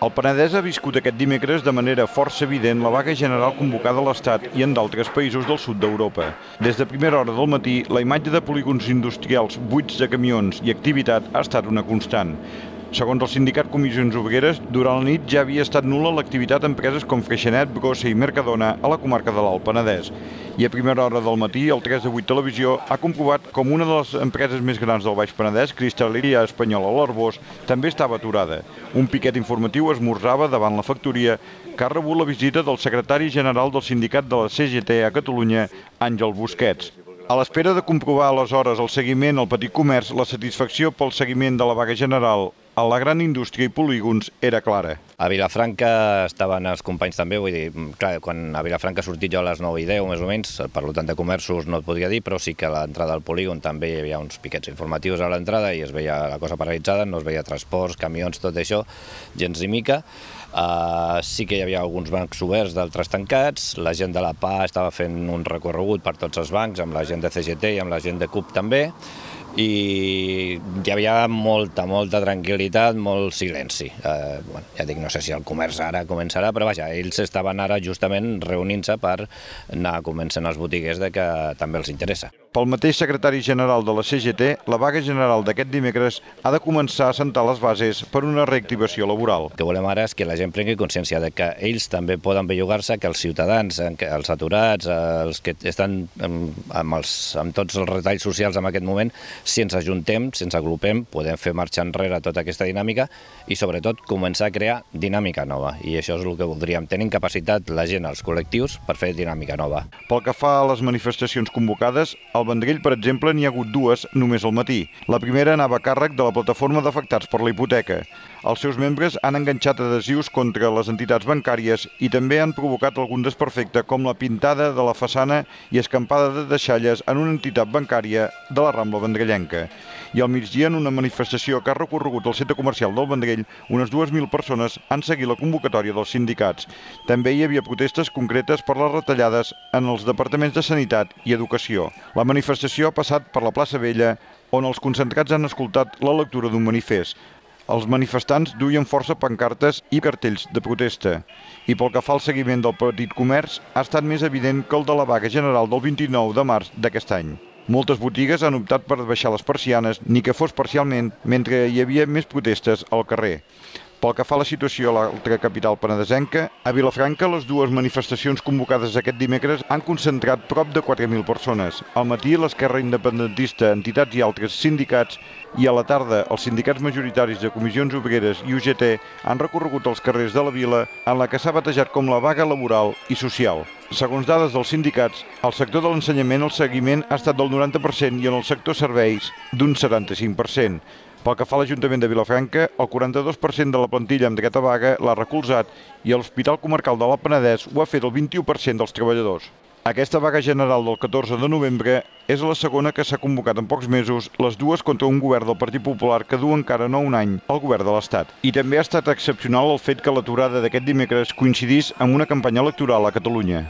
El Penedès ha viscut aquest dimecres de manera força evident la vaga general convocada a l'Estat i en d'altres països del sud d'Europa. Des de primera hora del matí, la imatge de polígons industrials buits de camions i activitat ha estat una constant. Segons el sindicat Comissions Obreres, durant la nit ja havia estat nul·la l'activitat a empreses com Freixenet, Brossa i Mercadona a la comarca de l'Alt Penedès. I a primera hora del matí, el 3 de 8 Televisió ha comprovat com una de les empreses més grans del Baix Penedès, Cristal·leria Espanyola a l'Arbós, també estava aturada. Un piquet informatiu esmorzava davant la factoria que ha rebut la visita del secretari general del sindicat de la CGT a Catalunya, Àngel Busquets. A l'espera de comprovar aleshores el seguiment al petit comerç, la satisfacció pel seguiment de la vaga general a la gran indústria i polígons era clara. A Vilafranca estaven els companys també, vull dir, clar, quan a Vilafranca he sortit jo a les 9:10 més o menys, per tant de comerços no et podria dir, però sí que a l'entrada al polígon també hi havia uns piquets informatius a l'entrada i es veia la cosa paralitzada, no es veia transports, camions, tot això, gens ni mica. Sí que hi havia alguns bancs oberts, d'altres tancats, la gent de la PA estava fent un recorregut per tots els bancs, amb la gent de CGT i amb la gent de CUP també, i hi havia molta tranquil·litat, molt silenci. Ja dic, no sé si el comerç ara començarà, però vaja, ells estaven ara justament reunint-se per anar convencent els botiguers de que també els interessa. Pel mateix secretari general de la CGT, la vaga general d'aquest dimecres ha de començar a assentar les bases per una reactivació laboral. El que volem ara és que la gent prengui consciència de que ells també poden bellugar-se, que els ciutadans, els aturats, els que estan amb tots els retalls socials en aquest moment, si ens ajuntem, si ens agrupem, podem fer marxar enrere tota aquesta dinàmica i sobretot començar a crear dinàmica nova. I això és el que voldríem. Tenim capacitat la gent, els col·lectius, per fer dinàmica nova. Pel que fa a les manifestacions convocades, al Vendrell, per exemple, n'hi ha hagut dues només al matí. La primera anava a càrrec de la plataforma d'afectats per la hipoteca. Els seus membres han enganxat adhesius contra les entitats bancàries i també han provocat algun desperfecte com la pintada de la façana i escampada de deixalles en una entitat bancària de la Rambla Vendrellenca. I al migdia, en una manifestació que ha recorregut al centre comercial del Vendrell, unes 2.000 persones han seguit la convocatòria dels sindicats. També hi havia protestes concretes per les retallades en els departaments de Sanitat i Educació. La manifestació ha passat per la plaça Vella, on els concentrats han escoltat la lectura d'un manifest. Els manifestants duien força pancartes i cartells de protesta. I pel que fa al seguiment del petit comerç, ha estat més evident que el de la vaga general del 29 de març d'aquest any. Moltes botigues han optat per baixar les persianes, ni que fos parcialment, mentre hi havia més protestes al carrer. Pel que fa a la situació a l'altra capital penedesenca, a Vilafranca les dues manifestacions convocades aquest dimecres han concentrat prop de 4.000 persones. Al matí, l'Esquerra Independentista, entitats i altres sindicats, i a la tarda, els sindicats majoritaris de Comissions Obreres i UGT han recorregut els carrers de la vila en la que s'ha batejat com la vaga laboral i social. Segons dades dels sindicats, al sector de l'ensenyament el seguiment ha estat del 90% i en el sector serveis d'un 75%. Pel que fa a l'Ajuntament de Vilafranca, el 42% de la plantilla amb dret a vaga l'ha recolzat i l'Hospital Comarcal de l'Alt Penedès ho ha fet el 21% dels treballadors. Aquesta vaga general del 14 de novembre és la segona que s'ha convocat en pocs mesos, les dues contra un govern del Partit Popular que du encara no un any al govern de l'Estat. I també ha estat excepcional el fet que l'aturada d'aquest dimecres coincidís amb una campanya electoral a Catalunya.